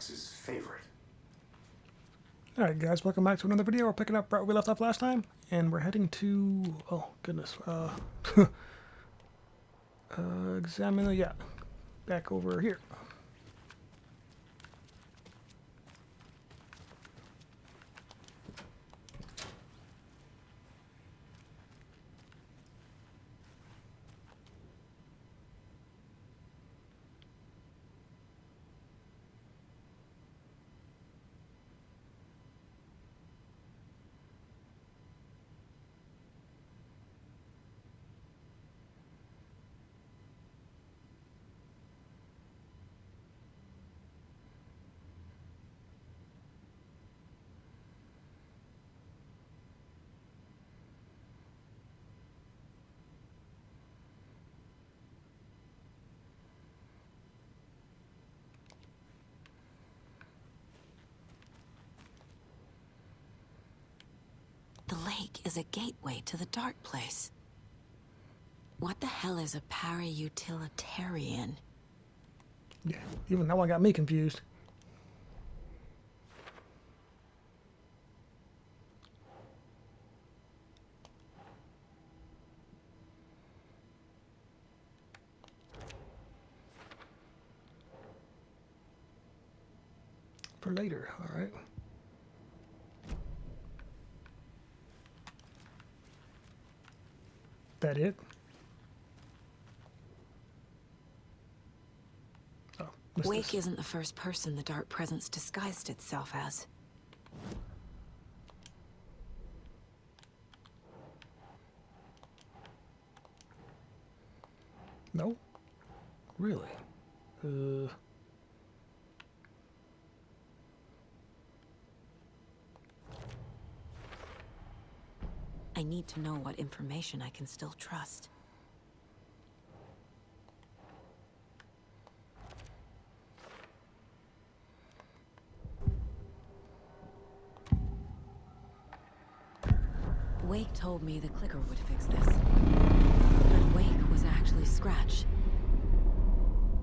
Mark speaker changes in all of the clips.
Speaker 1: Max's favorite.
Speaker 2: Alright guys, welcome back to another video. We're picking up right where we left off last time, and we're heading to, oh goodness, examine the, yeah, back over here.
Speaker 3: The lake is a gateway to the dark place. What the hell is a para-utilitarian?
Speaker 2: Yeah, even that one got me confused. For later, alright. That it? Oh,
Speaker 3: Wake
Speaker 2: this.
Speaker 3: isn't the first person the dark presence disguised itself as.
Speaker 2: No? Really?
Speaker 3: I need to know what information I can still trust. Wake told me the clicker would fix this. But Wake was actually Scratch.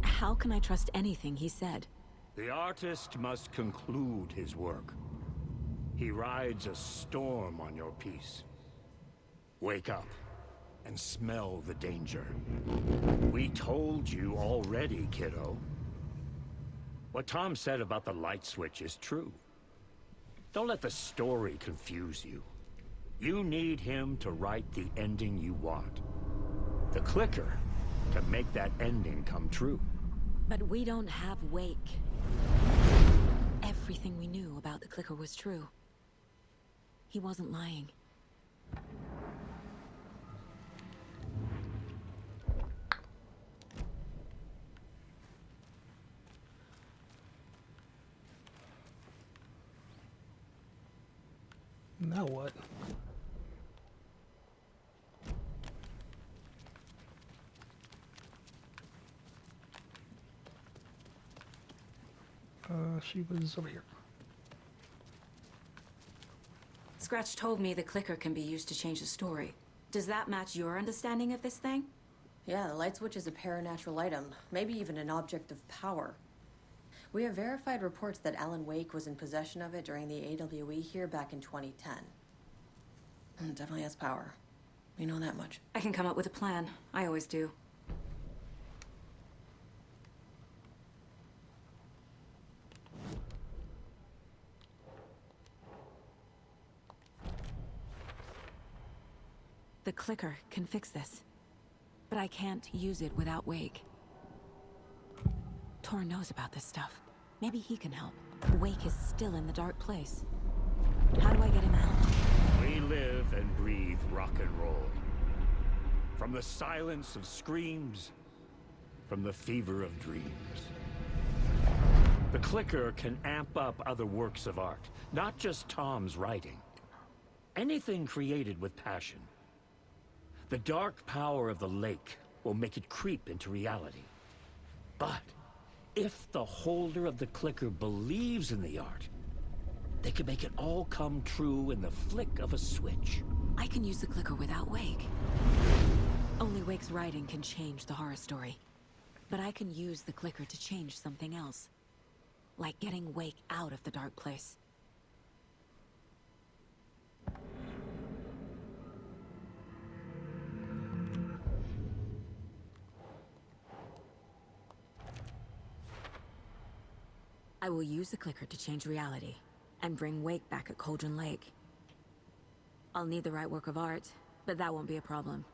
Speaker 3: How can I trust anything he said?
Speaker 4: The artist must conclude his work. He rides a storm on your piece. Wake up and smell the danger. We told you already, kiddo. What Tom said about the light switch is true. Don't let the story confuse you. You need him to write the ending you want. The clicker can make that ending come true.
Speaker 3: But we don't have Wake. Everything we knew about the clicker was true. He wasn't lying.
Speaker 2: Now what? She was over here.
Speaker 3: Scratch told me the clicker can be used to change the story. Does that match your understanding of this thing?
Speaker 5: Yeah, the light switch is a paranatural item, maybe even an object of power. We have verified reports that Alan Wake was in possession of it during the AWE here back in 2010. Definitely has power. We know that much.
Speaker 3: I can come up with a plan. I always do. The clicker can fix this. But I can't use it without Wake. Tor knows about this stuff. Maybe he can help. Wake is still in the dark place. How do I get him out?
Speaker 4: We live and breathe rock and roll. From the silence of screams, from the fever of dreams. The clicker can amp up other works of art, not just Tom's writing. Anything created with passion. The dark power of the lake will make it creep into reality. But if the holder of the clicker believes in the art, they can make it all come true in the flick of a switch.
Speaker 3: I can use the clicker without Wake. Only Wake's writing can change the horror story. But I can use the clicker to change something else. like getting Wake out of the dark place. I will use the clicker to change reality and bring Wake back at Cauldron Lake. I'll need the right work of art, but that won't be a problem.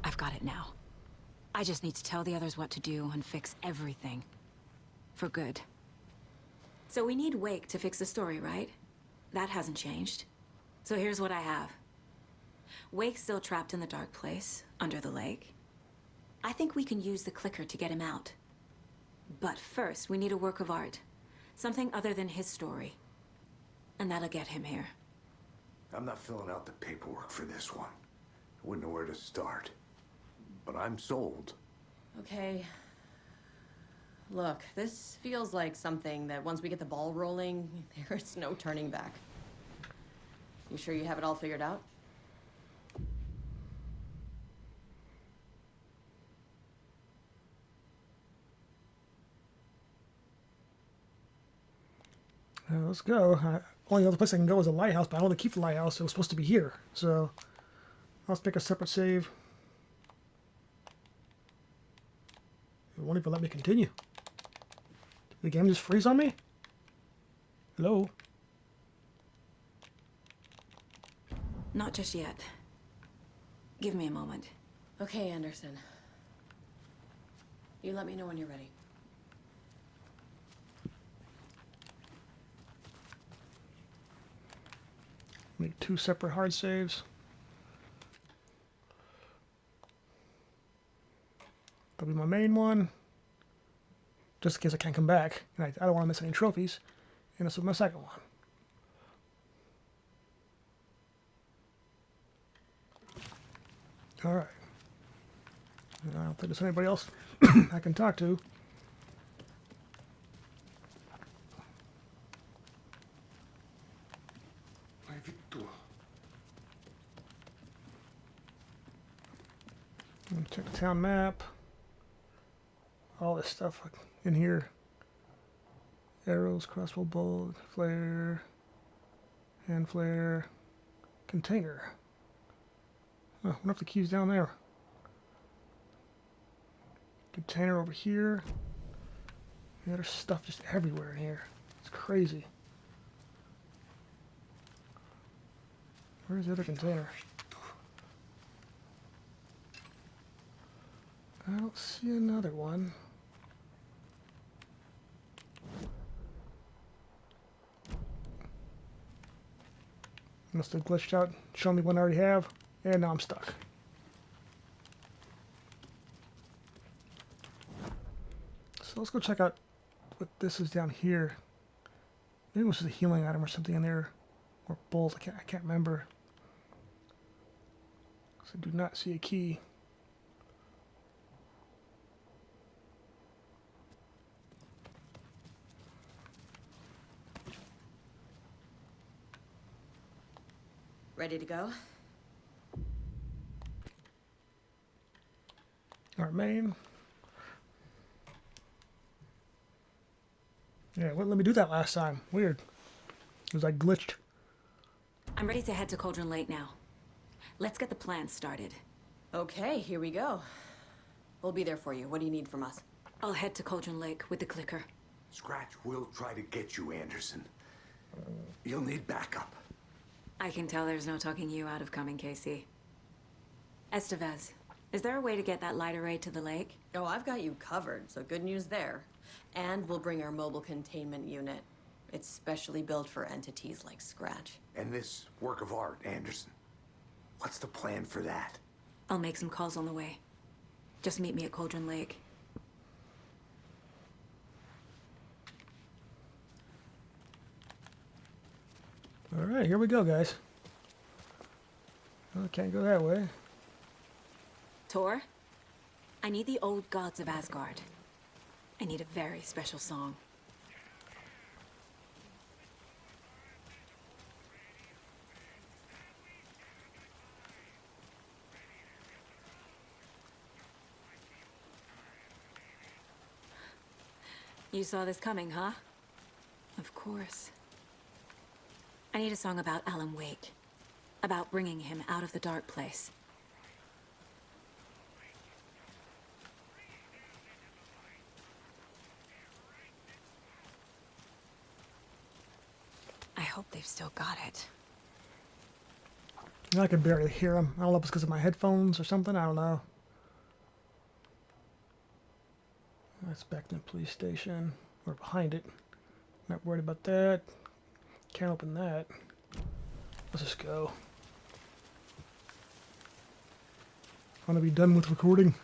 Speaker 3: I've got it now. I just need to tell the others what to do and fix everything. For good. So we need Wake to fix the story, right? That hasn't changed. So here's what I have. Wake's still trapped in the dark place, under the lake. I think we can use the clicker to get him out. But first, we need a work of art. Something other than his story. And that'll get him here.
Speaker 1: I'm not filling out the paperwork for this one. I wouldn't know where to start. But I'm sold.
Speaker 5: Okay. Look, this feels like something that once we get the ball rolling, there's no turning back. You sure you have it all figured out?
Speaker 2: Let's go. Only other place I can go is a lighthouse, but I want to keep the lighthouse. It was supposed to be here, so let's make a separate save. It won't even let me continue. Did the game just freeze on me? Hello?
Speaker 3: Not just yet. Give me a moment.
Speaker 5: Okay, Anderson. You let me know when you're ready.
Speaker 2: Make 2 separate hard saves. That'll be my main one. Just in case I can't come back. And I don't want to miss any trophies. And this will be my second one. Alright. I don't think there's anybody else I can talk to. Check the town map. All this stuff in here. Arrows, crossbow bolt, flare, hand flare, container. Oh, I wonder if the key's down there. Container over here. Yeah, there's stuff just everywhere in here. It's crazy. Where's the other container? I don't see another one. Must have glitched out, show me one I already have, and now I'm stuck. So let's go check out what this is down here. Maybe this is a healing item or something in there, or bolt. I can't remember. So I do not see a key.
Speaker 5: Ready to go?
Speaker 2: Our main. Yeah, it wouldn't let me do that last time. Weird. It was like glitched.
Speaker 3: I'm ready to head to Cauldron Lake now. Let's get the plan started.
Speaker 5: Okay, here we go. We'll be there for you. What do you need from us?
Speaker 3: I'll head to Cauldron Lake with the clicker.
Speaker 1: Scratch will try to get you, Anderson. You'll need backup.
Speaker 3: I can tell there's no talking you out of coming, Casey. Estevez, is there a way to get that light array to the lake?
Speaker 5: Oh, I've got you covered, so good news there. And we'll bring our mobile containment unit. It's specially built for entities like Scratch.
Speaker 1: And this work of art, Anderson. What's the plan for that?
Speaker 3: I'll make some calls on the way. Just meet me at Cauldron Lake.
Speaker 2: Alright, here we go, guys. Oh, can't go that way.
Speaker 3: Tor, I need the old gods of Asgard. I need a very special song. You saw this coming, huh? Of course. I need a song about Alan Wake. About bringing him out of the dark place. I hope they've still got it.
Speaker 2: I can barely hear him. I don't know if it's because of my headphones or something. I don't know. That's back to the police station. We're behind it. Not worried about that. Can't open that. Let's just go. Want to be done with recording?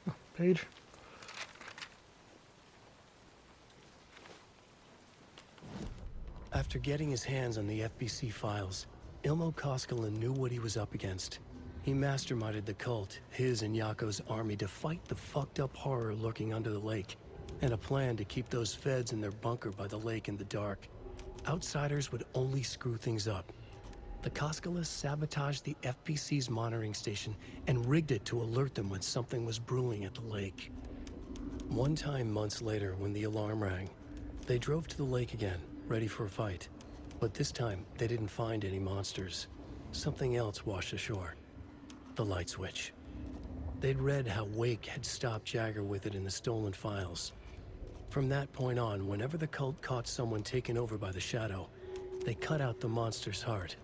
Speaker 2: Oh, page.
Speaker 6: After getting his hands on the FBC files, Ilmo Koskela knew what he was up against. He masterminded the cult, his and Yako's army, to fight the fucked up horror lurking under the lake, and a plan to keep those feds in their bunker by the lake in the dark. Outsiders would only screw things up. The Koskelas sabotaged the FBC's monitoring station and rigged it to alert them when something was brewing at the lake. One time months later, when the alarm rang, they drove to the lake again, ready for a fight. But this time, they didn't find any monsters. Something else washed ashore. The light switch. They'd read how Wake had stopped Jagger with it in the stolen files. From that point on, whenever the cult caught someone taken over by the Shadow, they cut out the monster's heart,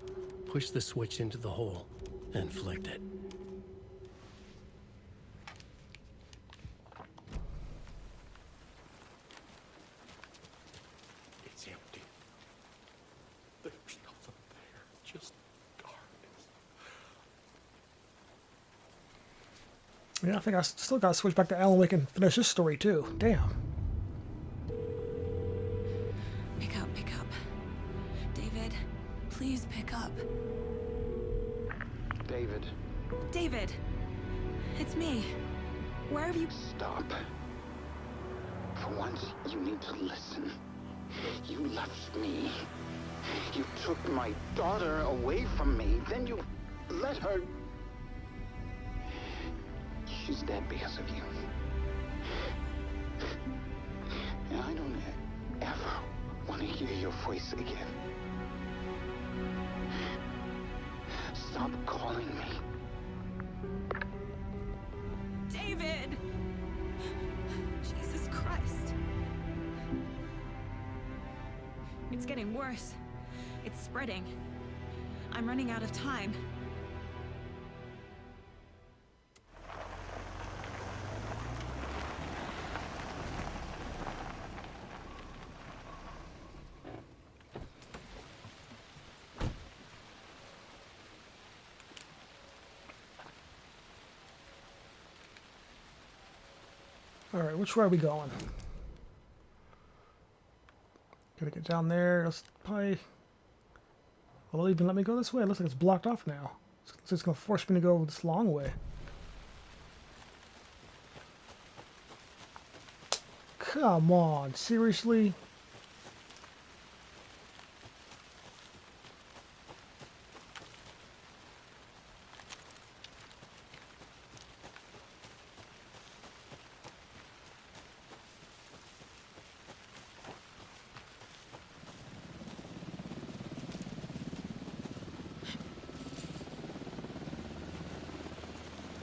Speaker 6: pushed the switch into the hole, and flicked it.
Speaker 7: It's empty. There's nothing there, just darkness.
Speaker 2: Yeah, I think I still got to switch back to Alan Wake and finish this story too. Damn.
Speaker 3: Pick up, pick up. David, please pick up.
Speaker 8: David,
Speaker 3: David! It's me. Where have you...
Speaker 8: stop. For once, you need to listen. You left me. You took my daughter away from me. Then you let her... She's dead because of you. And I don't ever want to hear your voice again. Stop calling me.
Speaker 3: David! Jesus Christ. It's getting worse. It's spreading. I'm running out of time.
Speaker 2: Alright, which way are we going? Gotta get down there. Let's probably... Will it even let me go this way? It looks like it's blocked off now. So it's gonna force me to go this long way. Come on, seriously?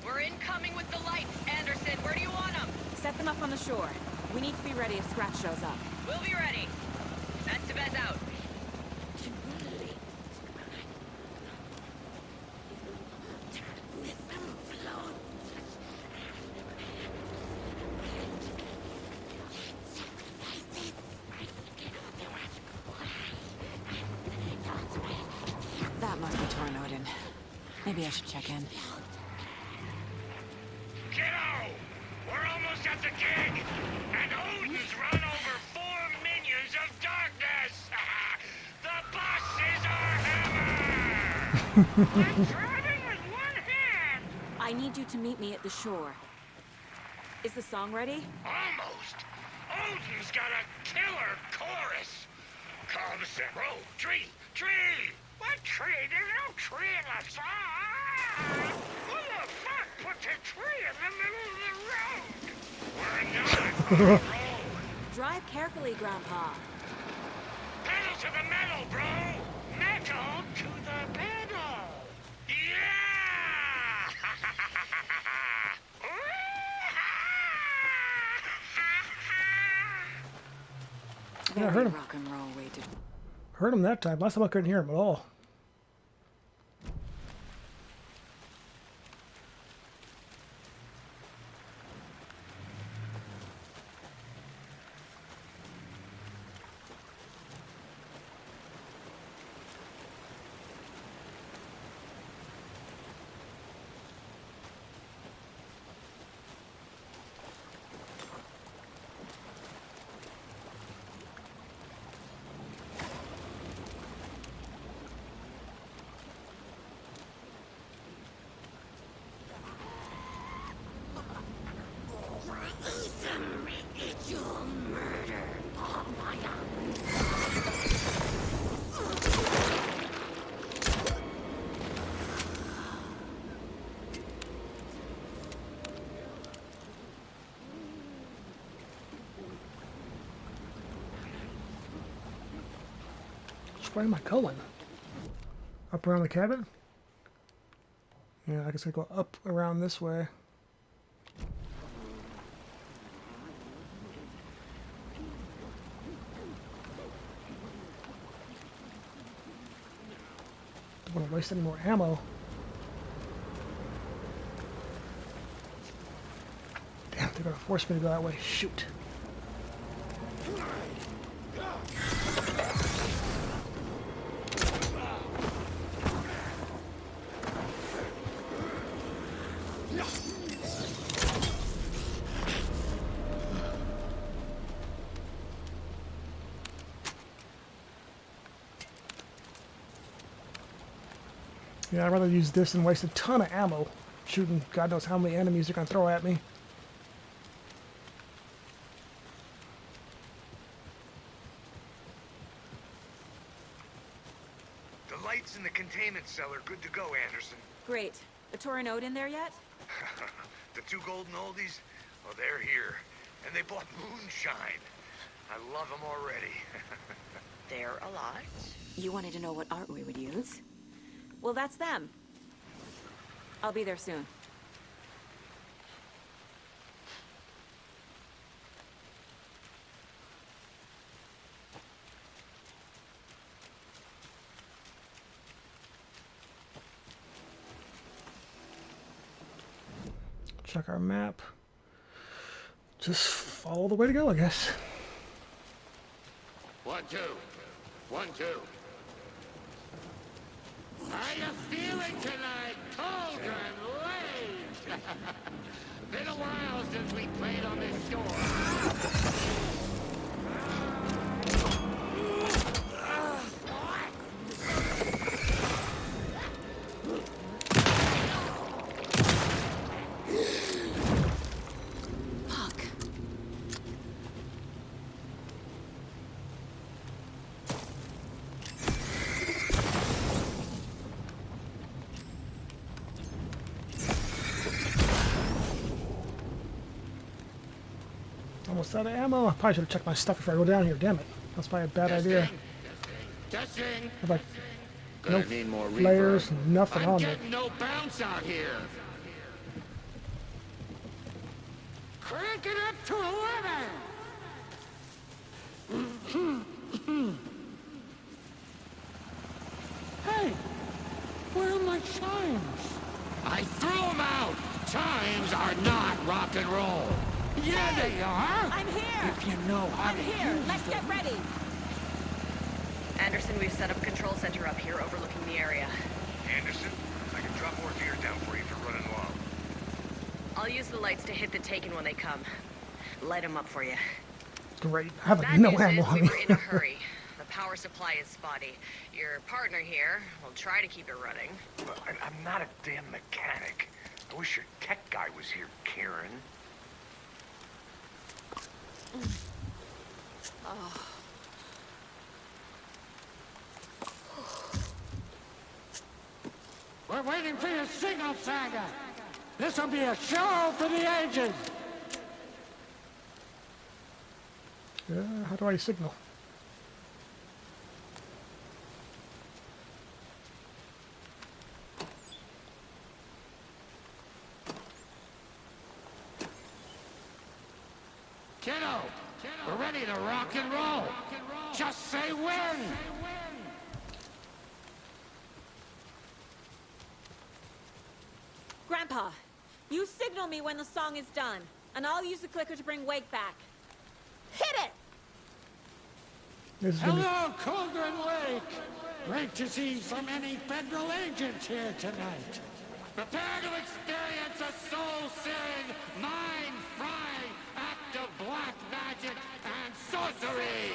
Speaker 9: We're incoming with the lights, Anderson. Where do you want them?
Speaker 3: Set them up on the shore. We need to be ready if Scratch shows up.
Speaker 9: We'll be ready. That's the best out.
Speaker 3: That must be Tornodin. Maybe I should check in.
Speaker 4: Kiddo! We're almost at the gig! And Odin's run over 4 minions of darkness! The boss is our hammer! I'm driving with one hand!
Speaker 3: I need you to meet me at the shore. Is the song ready?
Speaker 4: Almost! Odin's got a killer chorus! Call the set. Roll, tree, tree! What tree? There's no tree in the song! Who the fuck puts a tree in the middle of the road? We're not.
Speaker 3: Drive carefully, Grandpa.
Speaker 4: Pedal to the metal, bro! Metal to the pedal! Yeah!
Speaker 2: Yeah, I heard him.
Speaker 3: Rock and roll way to...
Speaker 2: Heard him that time. Last time I couldn't hear him at all. Where am I going? Up around the cabin? Yeah, I guess I go up around this way. Don't want to waste any more ammo. Damn, they're gonna force me to go that way. Shoot. Yeah, I'd rather use this than waste a ton of ammo shooting God knows how many enemies they're going to throw at me.
Speaker 1: The lights in the containment cell are good to go, Anderson.
Speaker 3: Great. The Torinode in there yet?
Speaker 1: The two golden oldies, well, they're here. And they bought moonshine. I love them already.
Speaker 9: They're a lot.
Speaker 3: You wanted to know what art we would use? Well, that's them. I'll be there soon.
Speaker 2: Check our map. Just follow the way to go, I guess.
Speaker 4: 1, 2. 1, 2. How you feeling tonight? Cold and late. Been a while since we played on this shore.
Speaker 3: Fuck.
Speaker 2: Almost out of ammo. I probably should have checked my stuff before I go down here. Damn it. That's probably a bad idea.
Speaker 4: Testing.
Speaker 2: Have like no
Speaker 4: Gonna need more
Speaker 2: flares,
Speaker 4: reverb.
Speaker 2: nothing
Speaker 4: I'm
Speaker 2: on me.
Speaker 4: getting no bounce out here. Crank it up to 11. Hey, where are my chimes? I threw them out. Chimes are not rock and roll. Yeah, they are.
Speaker 3: I'm here!
Speaker 4: If you know how
Speaker 3: I'm
Speaker 4: to
Speaker 3: here!
Speaker 4: use
Speaker 3: Let's
Speaker 4: them.
Speaker 3: get ready!
Speaker 9: Anderson, we've set up a control center up here overlooking the area.
Speaker 1: Anderson, I can drop more gear down for you if you're running low.
Speaker 9: I'll use the lights to hit the Taken when they come. Light them up for you.
Speaker 2: Great. I have like
Speaker 9: Bad
Speaker 2: no
Speaker 9: news
Speaker 2: ammo
Speaker 9: is
Speaker 2: on
Speaker 9: we
Speaker 2: me.
Speaker 9: were in a hurry. The power supply is spotty. Your partner here will try to keep it running.
Speaker 1: Well, I'm not a damn mechanic. I wish your tech guy was here, Karen.
Speaker 4: We're waiting for your signal, Saga. This'll be a show for the ages.
Speaker 2: How do I signal?
Speaker 10: Kiddo, we're ready to rock and roll. Just say when.
Speaker 11: Grandpa, you signal me when the song is done, and I'll use the clicker to bring Wake back. Hit it!
Speaker 10: Hello, Cauldron Lake. Great to see so many federal agents here tonight. Prepare to experience a soul-searing, mind-frying act of black magic and sorcery.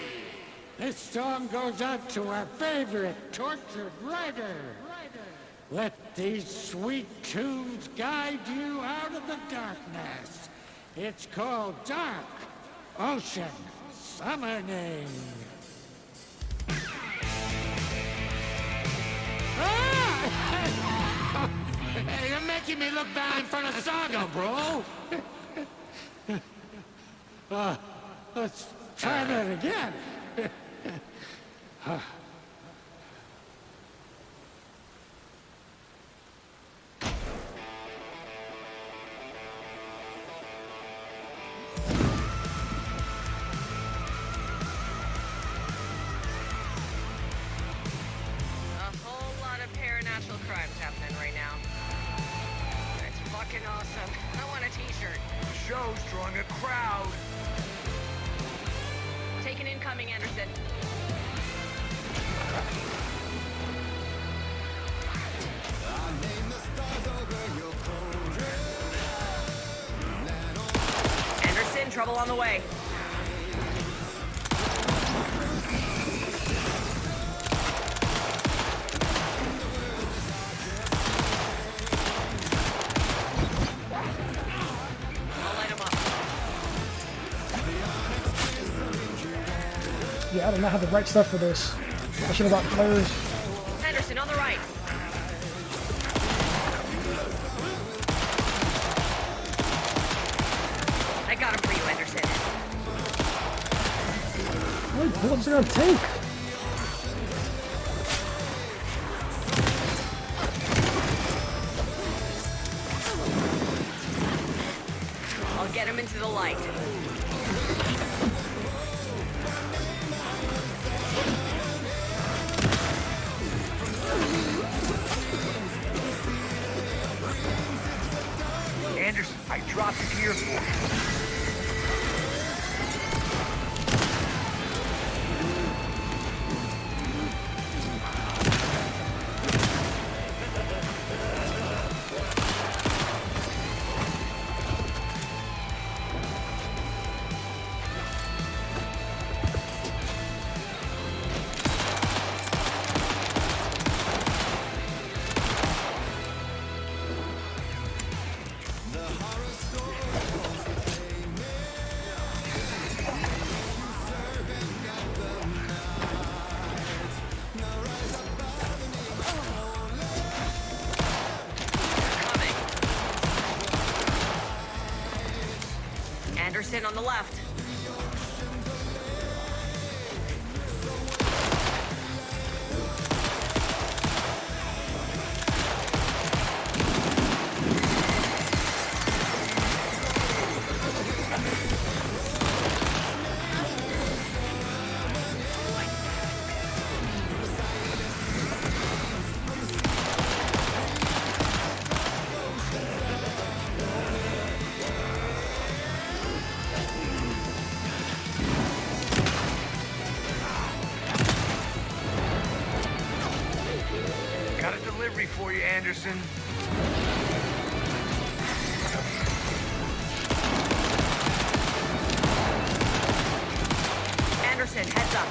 Speaker 10: This song goes out to our favorite tortured writer. Let these sweet tunes guide you out of the darkness. It's called Dark Ocean Summoning. Hey, you're making me look bad in front of Saga, bro. Let's try that again.
Speaker 9: Crimes happening right now. It's fucking awesome. I want a t-shirt.
Speaker 1: The show's drawing a crowd.
Speaker 9: Take an incoming, Anderson. Anderson, trouble on the way.
Speaker 2: Yeah, I do not have the right stuff for this. I should have brought flares.
Speaker 9: Henderson, on the right. I got him for you, Henderson.
Speaker 2: How many bullets are gonna take?
Speaker 9: I'll get him into the light.
Speaker 1: Anderson, I dropped the gear for you.
Speaker 9: Anderson on the left. Got a delivery for you, Anderson. Anderson, heads up.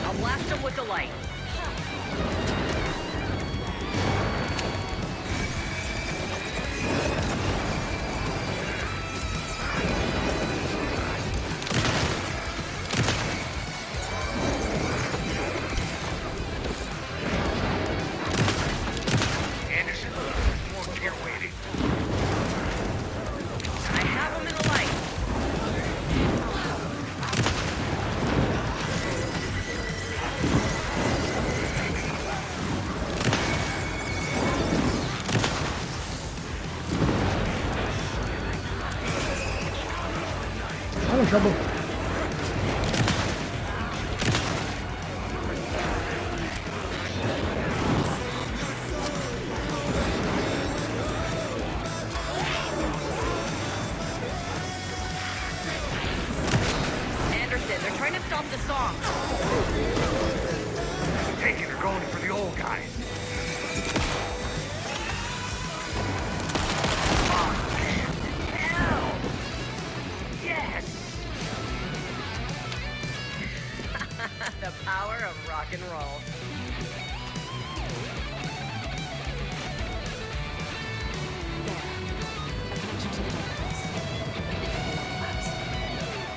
Speaker 9: I'll blast him with the light.
Speaker 2: trouble.
Speaker 9: Anderson, they're trying to stop the song.
Speaker 1: Taking or going for the old guys. Hell! Yes!
Speaker 9: The power of rock and roll.
Speaker 3: There. A connection to the database. Labs.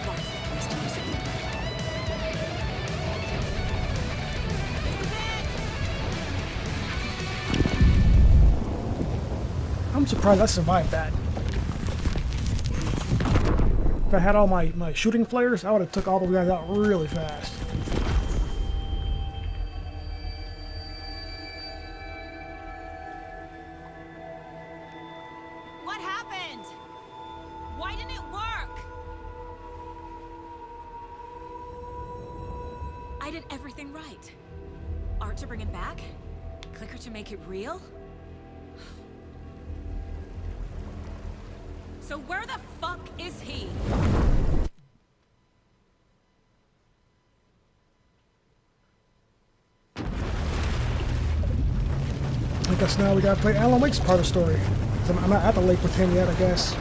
Speaker 3: That's the place to use it.
Speaker 2: I'm surprised I survived that. If I had all my shooting flares, I would have took all the guys out really fast.
Speaker 11: What happened? Why didn't it work? I did everything right. Art to bring him back? Clicker to make it real? So where the fuck is he?
Speaker 2: I guess now we gotta play Alan Wake's part of the story. I'm not at the lake with him yet, I guess.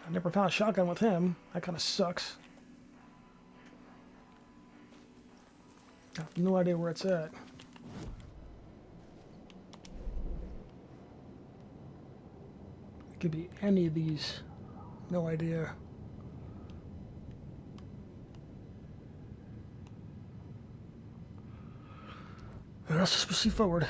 Speaker 2: I never found a shotgun with him. That kind of sucks. I have no idea where it's at. It could be any of these. No idea. Let's just proceed forward.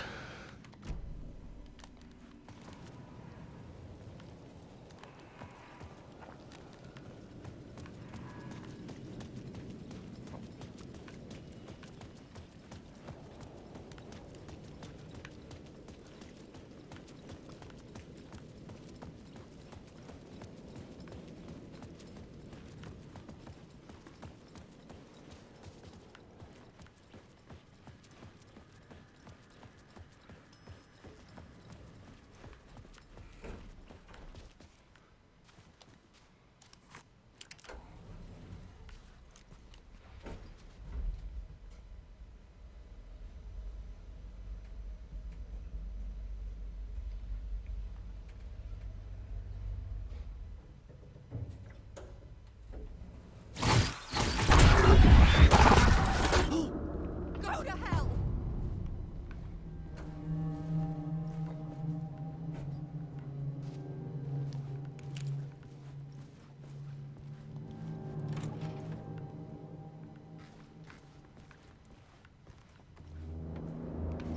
Speaker 11: Go to hell!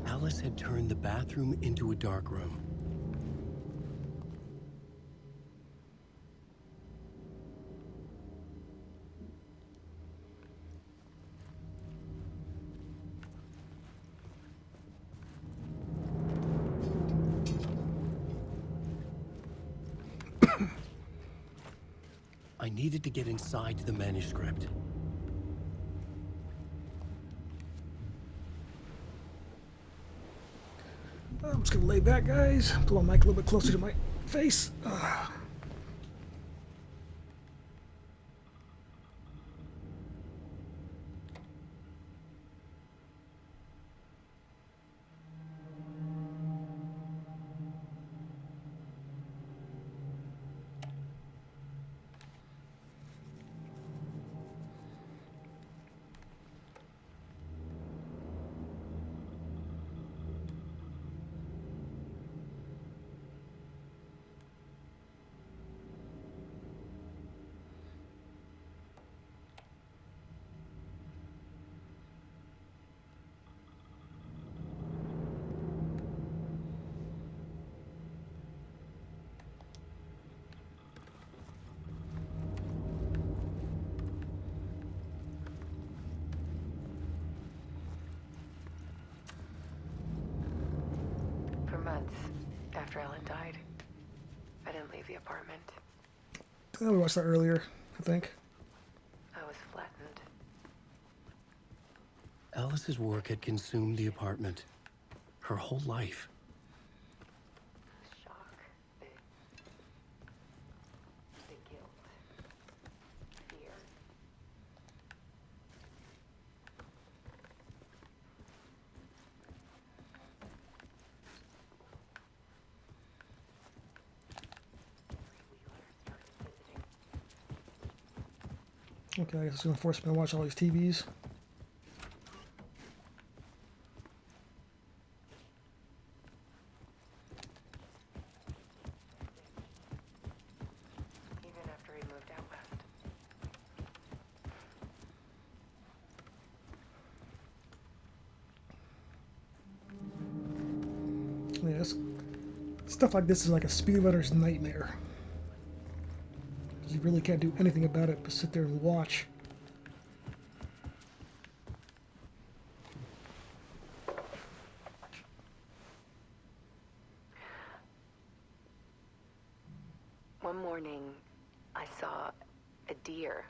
Speaker 6: Alice had turned the bathroom into a dark room. I needed to get inside the manuscript.
Speaker 2: I'm just gonna lay back, guys. Pull my mic a little bit closer to my face.
Speaker 12: months after Ellen died, I didn't leave the apartment.
Speaker 2: We watched that earlier, I think.
Speaker 12: I was flattened.
Speaker 6: Alice's work had consumed the apartment. Her whole life.
Speaker 12: The shock, the guilt, fear.
Speaker 2: Okay, I guess it's gonna force me to watch all these TVs.
Speaker 12: Even after he moved out west.
Speaker 2: Yes. Stuff like this is like a speedrunner's nightmare. You really can't do anything about it but sit there and watch.
Speaker 12: One morning, I saw a deer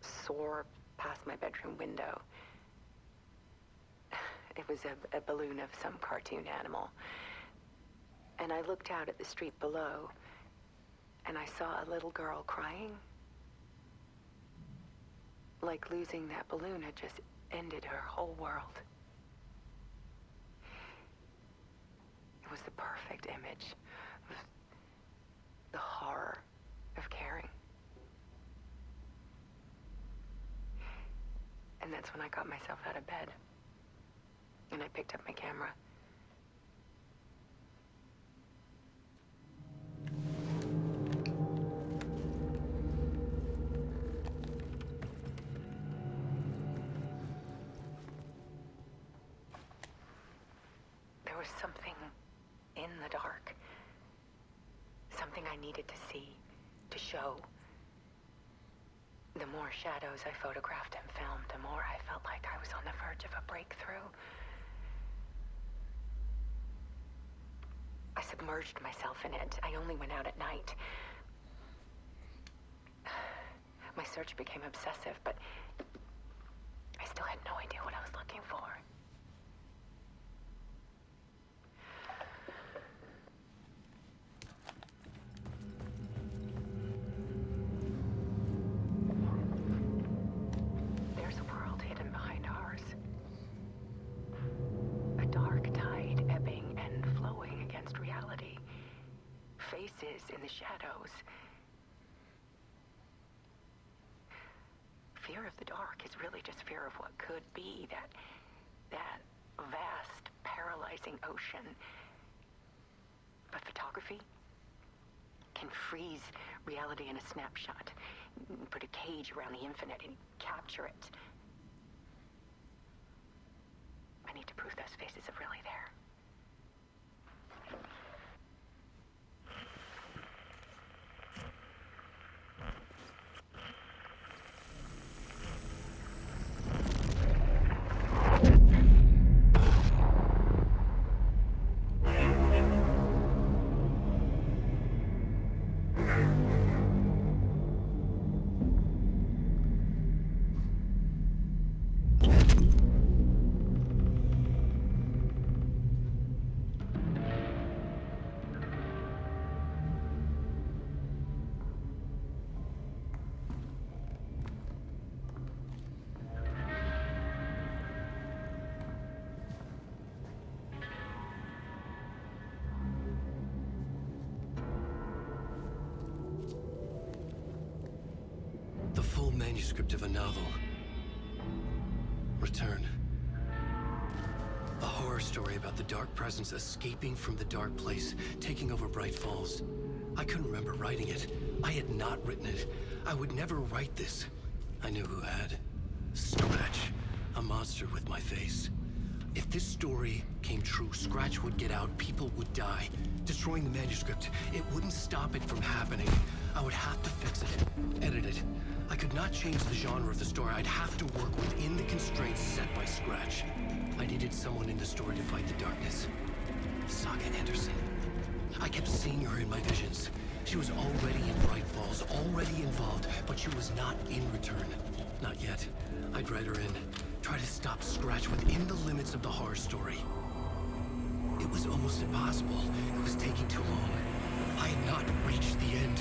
Speaker 12: soar past my bedroom window. It was a balloon of some cartoon animal. And I looked out at the street below, and I saw a little girl crying. Like losing that balloon had just ended her whole world. It was the perfect image of the horror of caring. And that's when I got myself out of bed. And I picked up my camera. There was something in the dark. Something I needed to see, to show. The more shadows I photographed and filmed, the more I felt like I was on the verge of a breakthrough. I submerged myself in it. I only went out at night. My search became obsessive, but I still had no idea what I was looking for. There's a world hidden behind ours. A dark tide ebbing and flowing against reality. Faces in the shadows. Fear of the dark is really just fear of what could be, that vast, paralyzing ocean. But photography can freeze reality in a snapshot, put a cage around the infinite and capture it. I need to prove those faces are really there.
Speaker 6: The full manuscript of a novel. Return. A horror story about the dark presence escaping from the dark place, taking over Bright Falls. I couldn't remember writing it. I had not written it. I would never write this. I knew who had. Scratch. A monster with my face. If this story came true, Scratch would get out, people would die. Destroying the manuscript, it wouldn't stop it from happening. I would have to fix it, edit it. I could not change the genre of the story. I'd have to work within the constraints set by Scratch. I needed someone in the story to fight the darkness. Saga Anderson. I kept seeing her in my visions. She was already in Bright Falls, already involved, but she was not in return. Not yet. I'd write her in. Try to stop Scratch within the limits of the horror story. It was almost impossible. It was taking too long. I had not reached the end.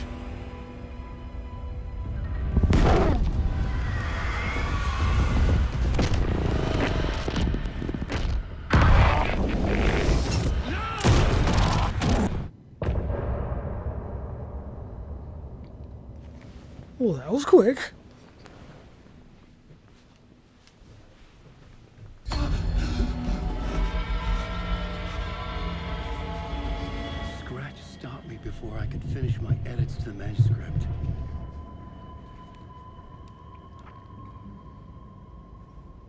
Speaker 2: Well, that was quick.
Speaker 6: Scratch stopped me before I could finish my edits to the manuscript.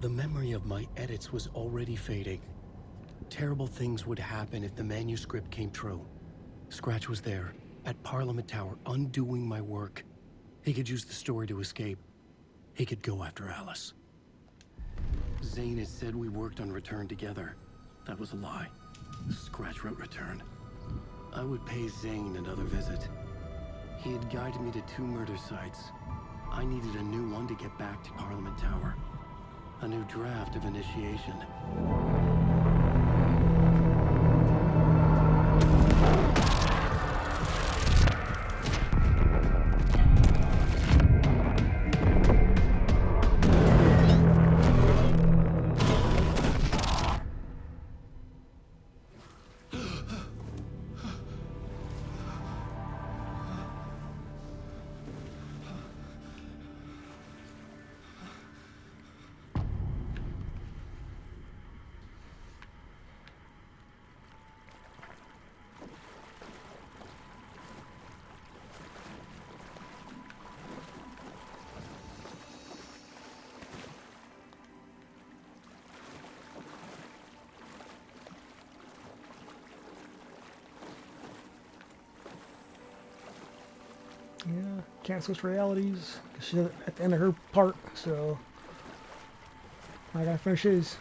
Speaker 6: The memory of my edits was already fading. Terrible things would happen if the manuscript came true. Scratch was there, at Parliament Tower, undoing my work. He could use the story to escape. He could go after Alice. Zane had said we worked on Return together. That was a lie. Scratch wrote Return. I would pay Zane another visit. He had guided me to 2 murder sites. I needed a new one to get back to Parliament Tower. A new draft of initiation.
Speaker 2: Yeah, can't switch realities. She's at the end of her part, so I gotta finish his.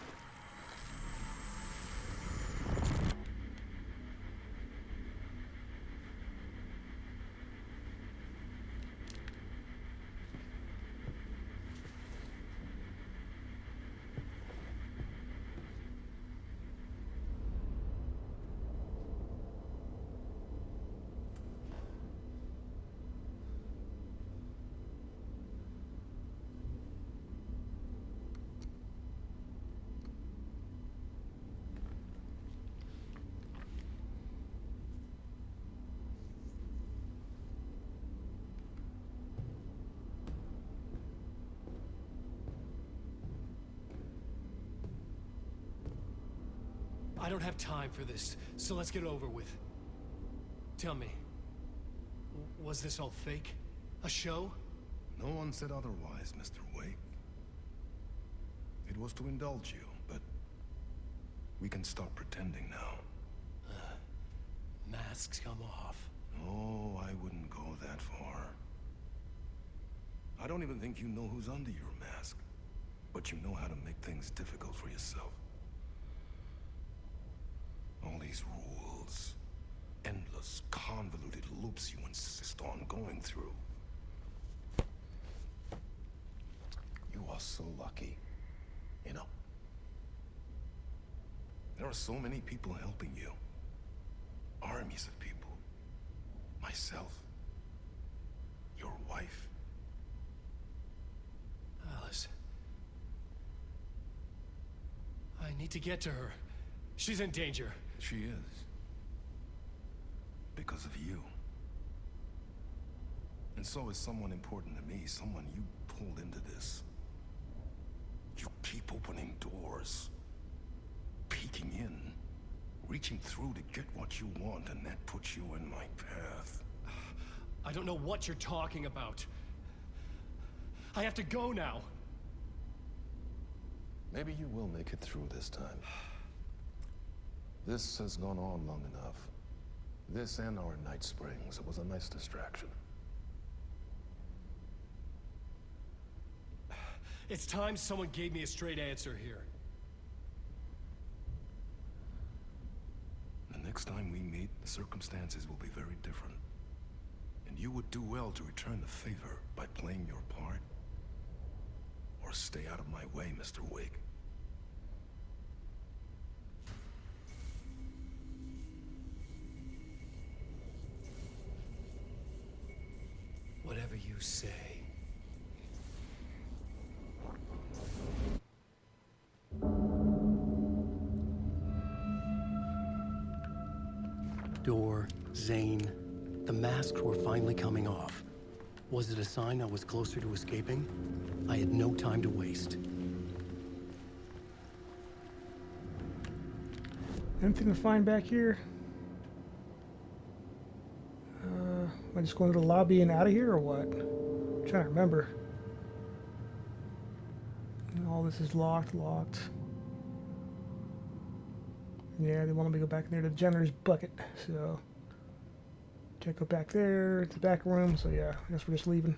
Speaker 6: I don't have time for this, so let's get it over with. Tell me, was this all fake? A show?
Speaker 13: No one said otherwise, Mr. Wake. It was to indulge you, but we can stop pretending now.
Speaker 6: Masks come off.
Speaker 13: No, I wouldn't go that far. I don't even think you know who's under your mask, but you know how to make things difficult for yourself. All these rules, endless, convoluted loops you insist on going through. You are so lucky, you know. There are so many people helping you. Armies of people. Myself. Your wife.
Speaker 6: Alice. I need to get to her. She's in danger.
Speaker 13: She is. Because of you. And so is someone important to me, someone you pulled into this. You keep opening doors. Peeking in. Reaching through to get what you want, and that puts you in my path.
Speaker 6: I don't know what you're talking about. I have to go now.
Speaker 13: Maybe you will make it through this time. This has gone on long enough. This and our Night Springs. It was a nice distraction.
Speaker 6: It's time someone gave me a straight answer here.
Speaker 13: The next time we meet, the circumstances will be very different. And you would do well to return the favor by playing your part. Or stay out of my way, Mr. Wake.
Speaker 6: Whatever you say. Door, Zane, the masks were finally coming off. Was it a sign I was closer to escaping? I had no time to waste.
Speaker 2: Anything to find back here? Am I just going to the lobby and out of here, or what? I'm trying to remember. All this is locked. Yeah, they want me to go back in there to the janitor's bucket, so can't go back there. It's the back room, so yeah, I guess we're just leaving.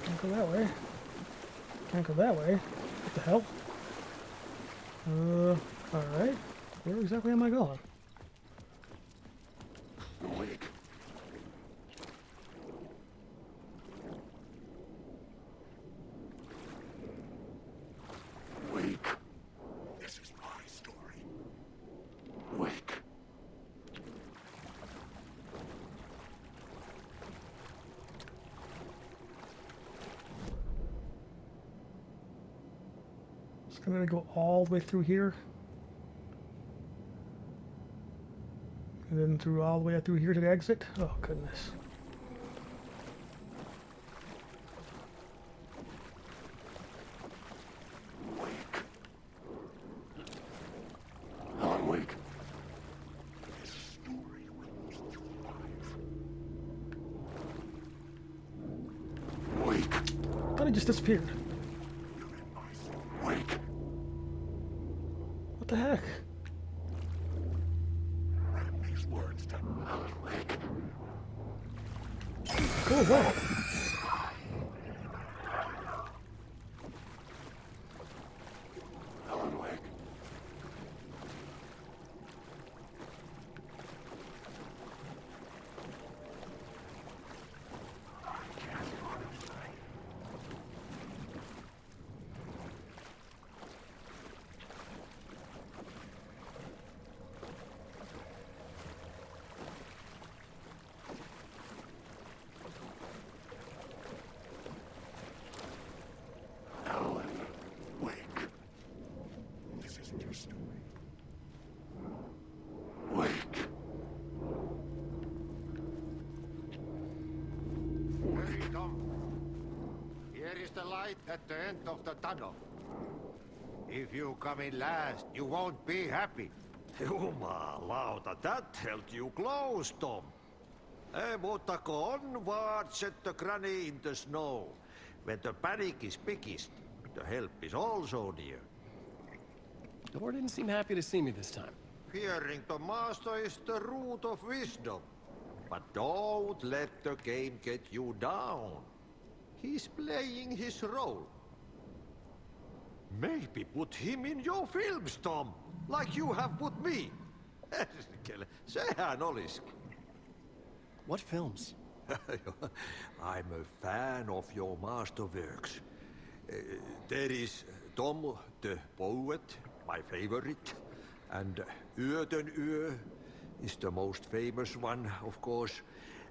Speaker 2: Can't go that way. Can't go that way. What the hell? Alright. Where exactly am I going?
Speaker 13: Wake. Wake. This is my story. Wake.
Speaker 2: Just gonna go all the way through here. And then through all the way through here to the exit. Oh goodness.
Speaker 13: Alan Wake. Wake.
Speaker 2: I thought he just disappeared.
Speaker 13: Wake.
Speaker 2: What the heck?
Speaker 13: These words to Alan Wake.
Speaker 2: Go away.
Speaker 13: Alan Wake. Alan Wake. This isn't your story. Wake.
Speaker 10: Hey, Tom. Here is the light at the end of the tunnel. If you come in last, you won't be happy.
Speaker 14: Jumalauta, that held you close, Tom. Mutta go onward, set the granny in the snow. When the panic is biggest, the help is also near.
Speaker 6: Door didn't seem happy to see me this time.
Speaker 14: Fearing the master is the root of wisdom. But don't let the game get you down. He's playing his role. Maybe put him in your films, Tom, like you have put me. Sehän olisikin.
Speaker 6: What films?
Speaker 14: I'm a fan of your masterworks. There is Tom the Poet, my favorite, and Yötön Yö is the most famous one, of course.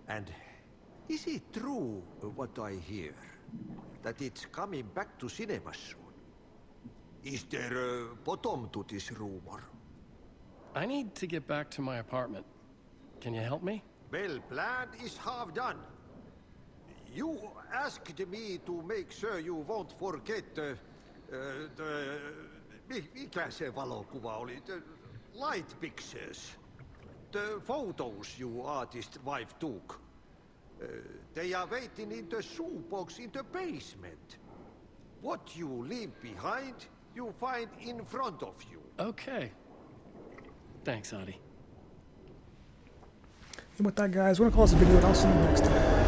Speaker 14: And is it true what I hear, that it's coming back to cinemas soon? Is there a bottom to this rumor?
Speaker 6: I need to get back to my apartment. Can you help me?
Speaker 14: Well, plan is half done. You asked me to make sure you won't forget mikä se valokuva oli? The light pictures. The photos your artist wife took. They are waiting in the shoebox in the basement. What you leave behind, you find in front of you.
Speaker 6: Okay. Thanks, Adi.
Speaker 2: And with that, guys, we're going to close the video, and I'll see you next time.